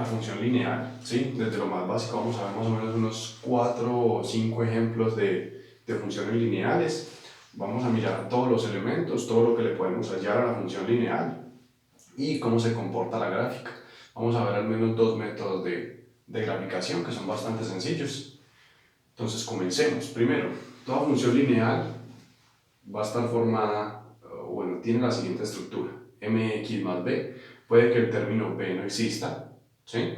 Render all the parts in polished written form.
función lineal, ¿sí? Desde lo más básico vamos a ver más o menos unos 4 o 5 ejemplos de funciones lineales. Vamos a mirar todos los elementos, todo lo que le podemos hallar a la función lineal y cómo se comporta la gráfica. Vamos a ver al menos dos métodos de graficación que son bastante sencillos. Entonces comencemos. Primero, toda función lineal va a estar formada, bueno, tiene la siguiente estructura: mx más b. Puede que el término b no exista, ¿sí?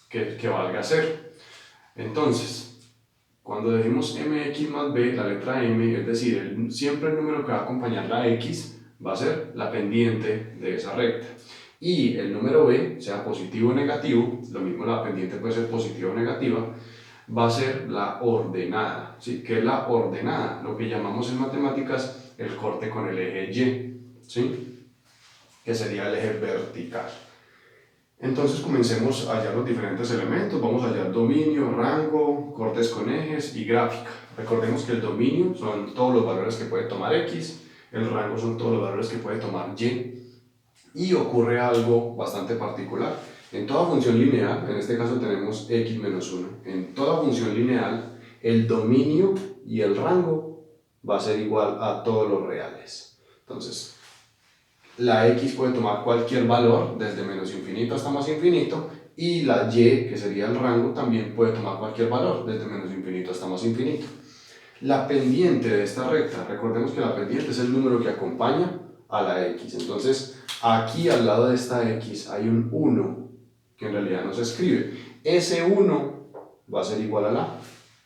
Que valga 0. Entonces, cuando decimos mx más b, la letra m, es decir, siempre el número que va a acompañar la x va a ser la pendiente de esa recta. Y el número b, sea positivo o negativo, lo mismo la pendiente puede ser positiva o negativa, va a ser la ordenada, ¿sí? ¿Qué es la ordenada? Lo que llamamos en matemáticas el corte con el eje Y, ¿sí? Que sería el eje vertical. Entonces comencemos a hallar los diferentes elementos. Vamos a hallar dominio, rango, cortes con ejes y gráfica. Recordemos que el dominio son todos los valores que puede tomar x, el rango son todos los valores que puede tomar y ocurre algo bastante particular. En toda función lineal, en este caso tenemos x menos 1, en toda función lineal el dominio y el rango va a ser igual a todos los reales. Entonces, la x puede tomar cualquier valor, desde menos infinito hasta más infinito, y la y, que sería el rango, también puede tomar cualquier valor, desde menos infinito hasta más infinito. La pendiente de esta recta, recordemos que la pendiente es el número que acompaña a la x. Entonces, aquí al lado de esta x hay un 1, que en realidad no se escribe. Ese 1 va a ser igual a la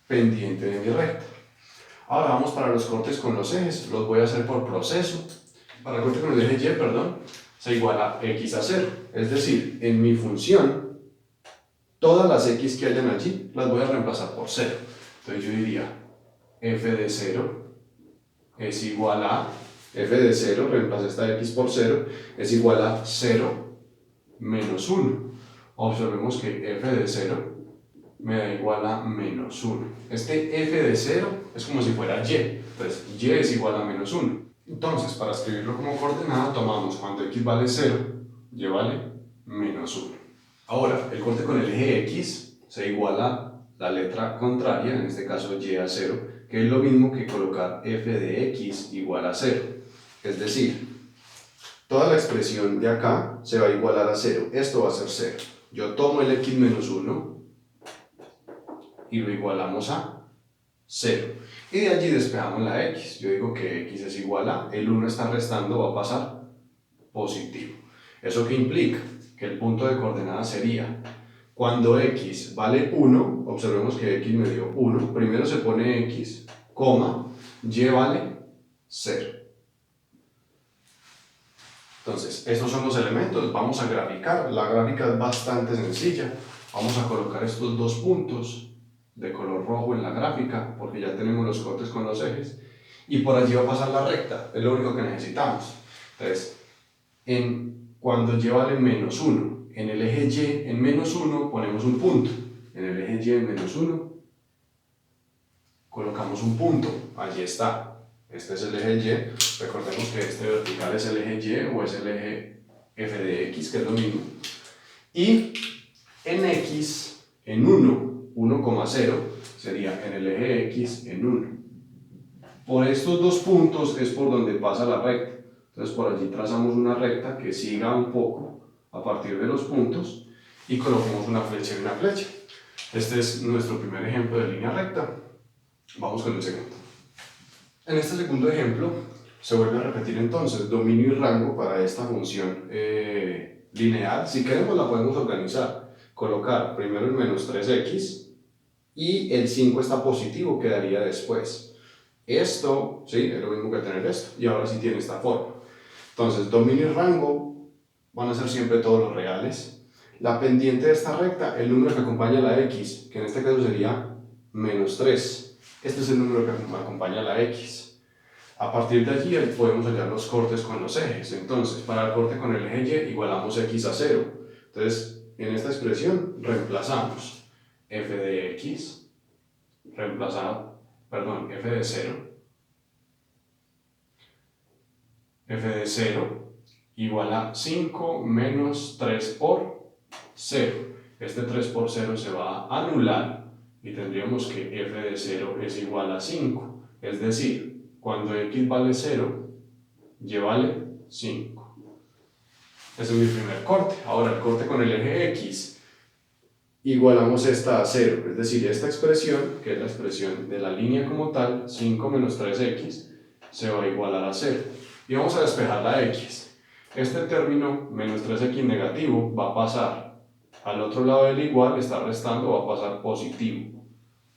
pendiente de mi recta. Ahora vamos para los cortes con los ejes. Los voy a hacer por proceso. Para el corte con el eje y, se iguala x a 0. Es decir, en mi función, todas las x que hayan allí las voy a reemplazar por 0. Entonces yo diría f de 0 es igual a, f de 0, reemplaza esta x por 0, es igual a 0 menos 1. Observemos que f de 0 me da igual a menos 1. Este f de 0 es como si fuera y, entonces y es igual a menos 1. Entonces, para escribirlo como coordenada, tomamos cuando x vale 0, y vale menos 1. Ahora, el corte con el eje x se iguala la letra contraria, en este caso y a 0, que es lo mismo que colocar f de x igual a 0. Es decir, toda la expresión de acá se va a igualar a 0. Esto va a ser 0. Yo tomo el x menos 1 y lo igualamos a 0. Y de allí despejamos la x. Yo digo que x es igual a, el 1 está restando, va a pasar positivo. ¿Eso qué implica? Que el punto de coordenada sería, cuando x vale 1, observemos que x me dio 1, primero se pone x, coma, y vale 0. Entonces, estos son los elementos, vamos a graficar. La gráfica es bastante sencilla. Vamos a colocar estos dos puntos de color rojo en la gráfica, porque ya tenemos los cortes con los ejes, y por allí va a pasar la recta, es lo único que necesitamos. Entonces, cuando y vale menos 1, en el eje y en menos 1 ponemos un punto, en el eje y en menos 1 colocamos un punto, allí está. Este es el eje y, recordemos que este vertical es el eje y o es el eje f de x, que es lo mismo. Y en x, en 1,0 sería en el eje x en 1. Por estos dos puntos es por donde pasa la recta. Entonces por allí trazamos una recta que siga un poco a partir de los puntos y coloquemos una flecha y una flecha. Este es nuestro primer ejemplo de línea recta. Vamos con el segundo. En este segundo ejemplo se vuelve a repetir entonces dominio y rango para esta función lineal. Si queremos la podemos organizar. Colocar primero el menos 3x y el 5 está positivo, quedaría después. Esto, sí, es lo mismo que tener esto, y ahora sí tiene esta forma. Entonces, dominio y rango van a ser siempre todos los reales. La pendiente de esta recta, el número que acompaña a la x, que en este caso sería menos 3. Este es el número que acompaña a la x. A partir de allí podemos hallar los cortes con los ejes. Entonces, para el corte con el eje y igualamos x a 0. Entonces, en esta expresión reemplazamos f de x, f de 0, f de 0 igual a 5 menos 3 por 0. Este 3 por 0 se va a anular y tendríamos que f de 0 es igual a 5. Es decir, cuando x vale 0, y vale 5. Ese es mi primer corte. Ahora el corte con el eje x. Igualamos esta a 0, es decir, esta expresión, que es la expresión de la línea como tal, 5 menos 3x, se va a igualar a 0. Y vamos a despejar la x. Este término, menos 3x negativo, va a pasar al otro lado del igual, está restando, va a pasar positivo.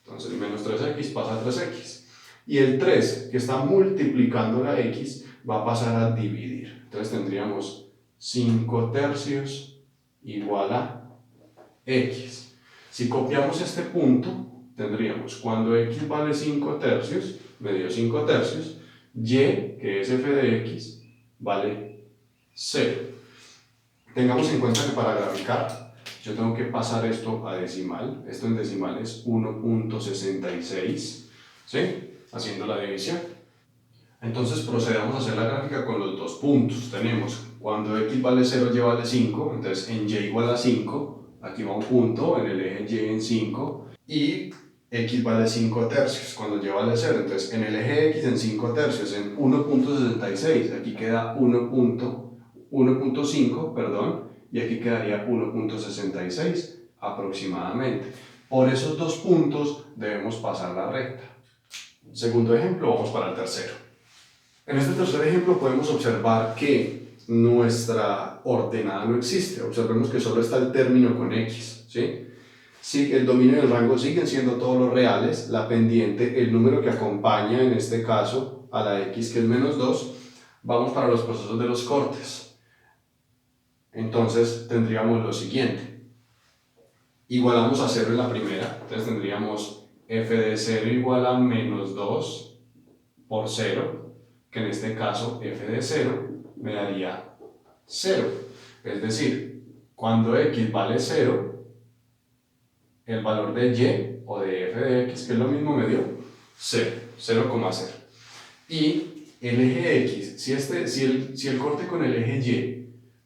Entonces, menos 3x pasa a 3x. Y el 3, que está multiplicando la x, va a pasar a dividir. Entonces tendríamos 5 tercios igual a x. Si copiamos este punto, tendríamos cuando x vale 5 tercios, me dio 5 tercios, y, que es f de x, vale 0. Tengamos en cuenta que para graficar, yo tengo que pasar esto a decimal. Esto en decimal es 1.66, ¿sí? Haciendo la división. Entonces procedamos a hacer la gráfica con los dos puntos. Tenemos cuando x vale 0, y vale 5, entonces en y igual a 5, aquí va un punto, en el eje y en 5, y x vale 5 tercios, cuando y vale 0, entonces en el eje x en 5 tercios, en 1.66, aquí queda 1.5, perdón, y aquí quedaría 1.66 aproximadamente. Por esos dos puntos debemos pasar la recta. Segundo ejemplo, vamos para el tercero. En este tercer ejemplo podemos observar que nuestra ordenada no existe. Observemos que solo está el término con x, ¿sí? Si el dominio y el rango siguen siendo todos los reales, la pendiente, el número que acompaña en este caso a la x, que es menos 2, vamos para los procesos de los cortes. Entonces tendríamos lo siguiente. Igualamos a 0 en la primera, entonces tendríamos f de 0 igual a menos 2 por 0, que en este caso f de 0 me daría 0. Es decir, cuando x vale 0, el valor de y o de f de x, que es lo mismo, me dio 0, 0,0. Y el eje x, si el corte con el eje y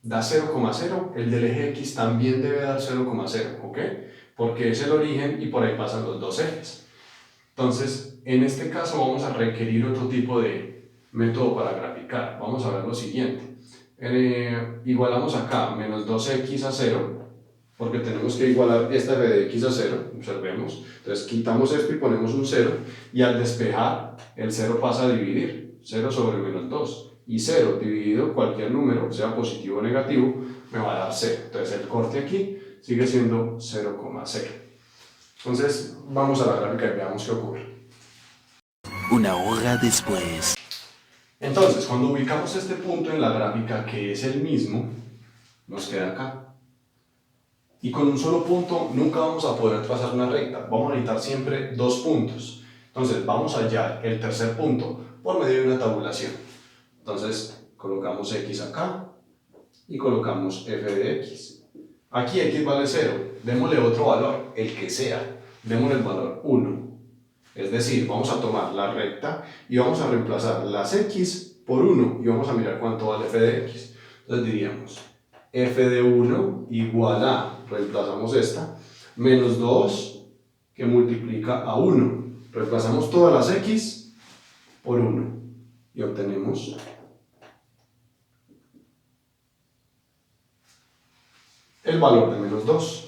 da 0,0, el del eje x también debe dar 0,0, ¿ok? Porque es el origen y por ahí pasan los dos ejes. Entonces, en este caso vamos a requerir otro tipo de método para graficar. Vamos a ver lo siguiente. Igualamos acá menos 2x a 0, porque tenemos que igualar esta f de x a 0, observemos. Entonces quitamos esto y ponemos un 0, y al despejar, el 0 pasa a dividir, 0 sobre menos 2. Y 0 dividido cualquier número, sea positivo o negativo, me va a dar 0. Entonces el corte aquí sigue siendo 0,0. Entonces vamos a la gráfica y veamos qué ocurre. Una hora después. Entonces, cuando ubicamos este punto en la gráfica, que es el mismo, nos queda acá. Y con un solo punto nunca vamos a poder trazar una recta. Vamos a necesitar siempre dos puntos. Entonces, vamos a hallar el tercer punto por medio de una tabulación. Entonces, colocamos x acá y colocamos f de x. Aquí x vale 0. Démosle otro valor, el que sea. Démosle el valor 1. Es decir, vamos a tomar la recta y vamos a reemplazar las x por 1 y vamos a mirar cuánto vale f de x. Entonces diríamos f de 1 igual a, reemplazamos esta, menos 2 que multiplica a 1. Reemplazamos todas las x por 1 y obtenemos el valor de menos 2.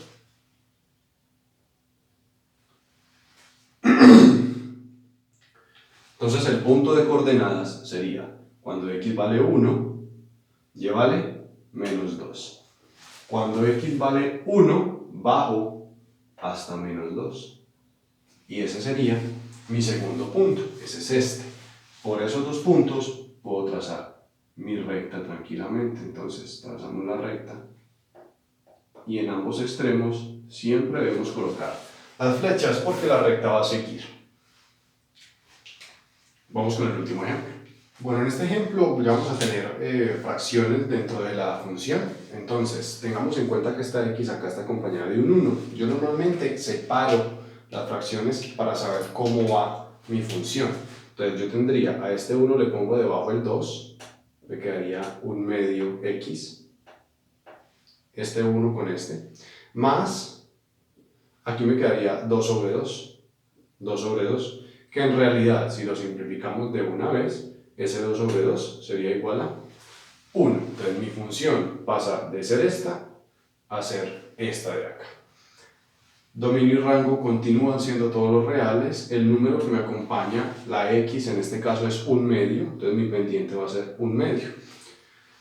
Entonces el punto de coordenadas sería cuando x vale 1, y vale menos 2. Cuando x vale 1, bajo hasta menos 2. Y ese sería mi segundo punto, ese es este. Por esos dos puntos puedo trazar mi recta tranquilamente. Entonces trazamos la recta y en ambos extremos siempre debemos colocar las flechas porque la recta va a seguir. Vamos con el último ejemplo. Bueno, en este ejemplo ya vamos a tener fracciones dentro de la función. Entonces, tengamos en cuenta que esta x acá está acompañada de un 1. Yo normalmente separo las fracciones para saber cómo va mi función. Entonces, yo tendría a este 1 le pongo debajo el 2, me quedaría un medio x, este 1 con este, más aquí me quedaría 2 sobre 2. 2 sobre 2, que en realidad, si lo simplificamos de una vez, ese 2 sobre 2 sería igual a 1. Entonces mi función pasa de ser esta a ser esta de acá. Dominio y rango continúan siendo todos los reales. El número que me acompaña, la x en este caso es 1/2, entonces mi pendiente va a ser 1/2.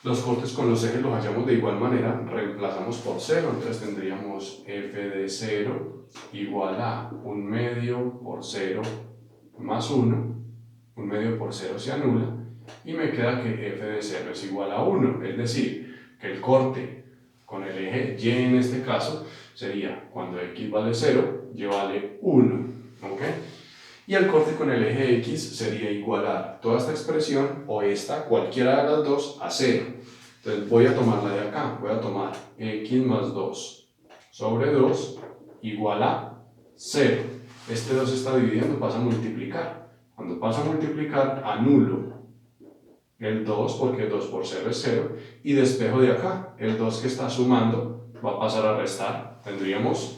Los cortes con los ejes los hallamos de igual manera, reemplazamos por 0, entonces tendríamos f de 0 igual a 1/2 por 0 más 1, 1/2 por 0 se anula, y me queda que f de 0 es igual a 1, es decir, que el corte con el eje y en este caso sería cuando x vale 0, y vale 1, ¿ok? Y el corte con el eje x sería igualar toda esta expresión o esta, cualquiera de las dos, a 0. Entonces voy a tomarla de acá, voy a tomar x más 2 sobre 2 igual a 0. Este 2 está dividiendo, pasa a multiplicar. Cuando pasa a multiplicar, anulo el 2 porque 2 por 0 es 0 y despejo de acá. El 2 que está sumando va a pasar a restar. Tendríamos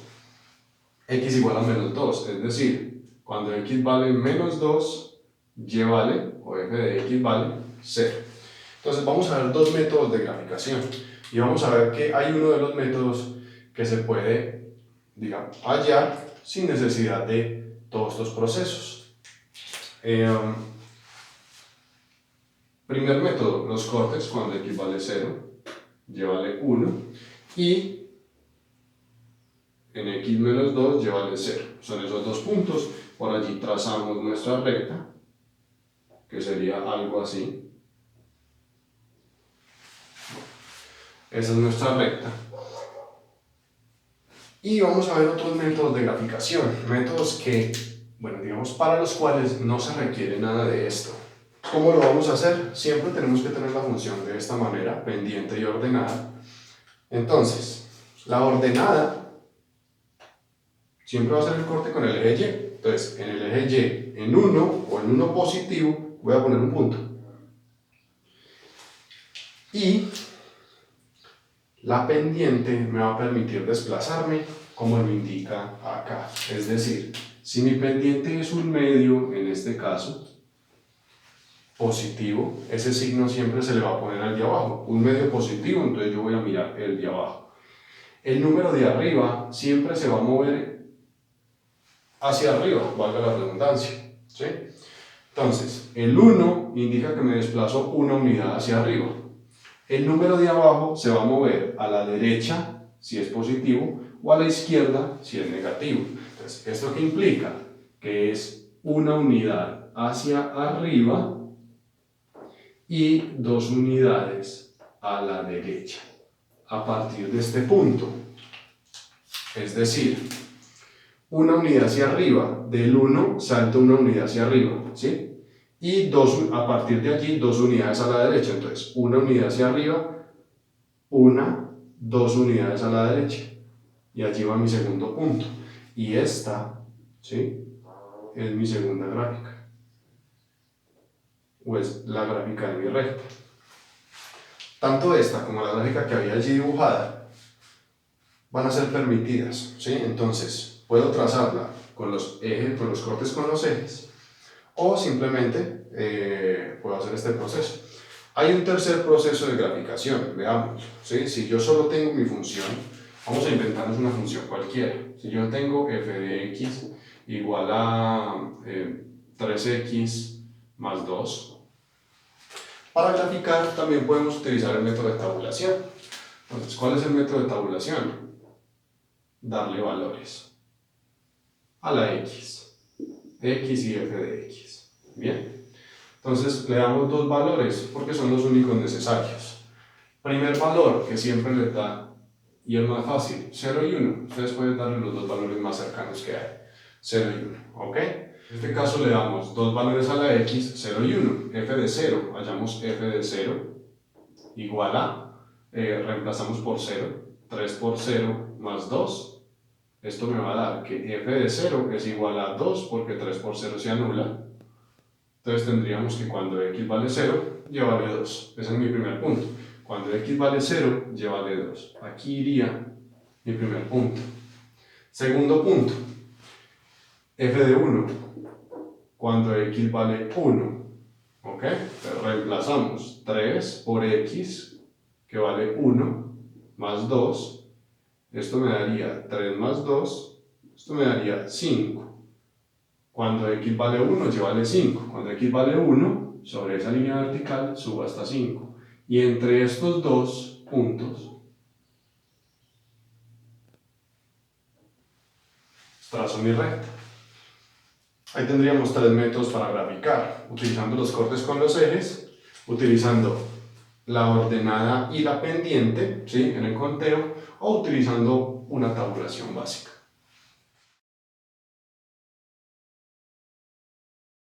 x igual a menos 2, es decir, cuando x vale menos 2, y vale, o f de x vale 0. Entonces vamos a ver dos métodos de graficación y vamos a ver que hay uno de los métodos que se puede, digamos, hallar sin necesidad de todos estos procesos. Primer método, los cortes cuando x vale 0, y vale 1 y en x menos 2 y vale 0. Son esos dos puntos, por allí trazamos nuestra recta, que sería algo así. Esa es nuestra recta. Y vamos a ver otros métodos de graficación, métodos que, bueno, digamos, para los cuales no se requiere nada de esto. ¿Cómo lo vamos a hacer? Siempre tenemos que tener la función de esta manera, pendiente y ordenada. Entonces, la ordenada siempre va a ser el corte con el eje Y. Entonces, en el eje Y, en 1 o en 1 positivo, voy a poner un punto. Y la pendiente me va a permitir desplazarme como lo indica acá. Es decir, si mi pendiente es 1/2, en este caso, positivo, ese signo siempre se le va a poner al de abajo. 1/2 positivo, entonces yo voy a mirar el de abajo. El número de arriba siempre se va a mover hacia arriba, valga la redundancia, ¿sí? Entonces, el 1 indica que me desplazo una unidad hacia arriba. El número de abajo se va a mover a la derecha, si es positivo, o a la izquierda, si es negativo. Entonces, ¿esto qué implica? Que es una unidad hacia arriba y 2 unidades a la derecha, a partir de este punto. Es decir, una unidad hacia arriba, del 1 salta una unidad hacia arriba, ¿sí? Y a partir de allí, 2 unidades a la derecha. Entonces, una unidad hacia arriba, 2 unidades a la derecha. Y allí va mi segundo punto. Y esta, ¿sí?, es mi segunda gráfica. O es la gráfica de mi recta. Tanto esta como la gráfica que había allí dibujada van a ser permitidas, ¿sí? Entonces, puedo trazarla con los ejes, con los cortes con los ejes, o simplemente puedo hacer este proceso. Hay un tercer proceso de graficación, veamos, ¿sí? Si yo solo tengo mi función, vamos a inventarnos una función cualquiera. Si yo tengo f de x igual a 3x más 2, para graficar también podemos utilizar el método de tabulación. Entonces, ¿cuál es el método de tabulación? Darle valores a la x y f de x. Bien, entonces le damos dos valores porque son los únicos necesarios. Primer valor que siempre le da, y el más fácil, 0 y 1. Ustedes pueden darle los dos valores más cercanos que hay, 0 y 1, ¿ok? En este caso le damos dos valores a la x, 0 y 1. F de 0, hallamos f de 0 igual a, reemplazamos por 0, 3 por 0 más 2. Esto me va a dar que f de 0 es igual a 2 porque 3 por 0 se anula. Entonces tendríamos que cuando x vale 0, y vale 2. Ese es mi primer punto. Cuando x vale 0, y vale 2. Aquí iría mi primer punto. Segundo punto, f de 1, cuando x vale 1, ¿ok? Entonces reemplazamos 3 por x, que vale 1, más 2, esto me daría 3 más 2, esto me daría 5. Cuando x vale 1, y vale 5. Cuando x vale 1, sobre esa línea vertical, subo hasta 5. Y entre estos dos puntos, trazo mi recta. Ahí tendríamos tres métodos para graficar, utilizando los cortes con los ejes, utilizando la ordenada y la pendiente, ¿sí?, en el conteo, o utilizando una tabulación básica.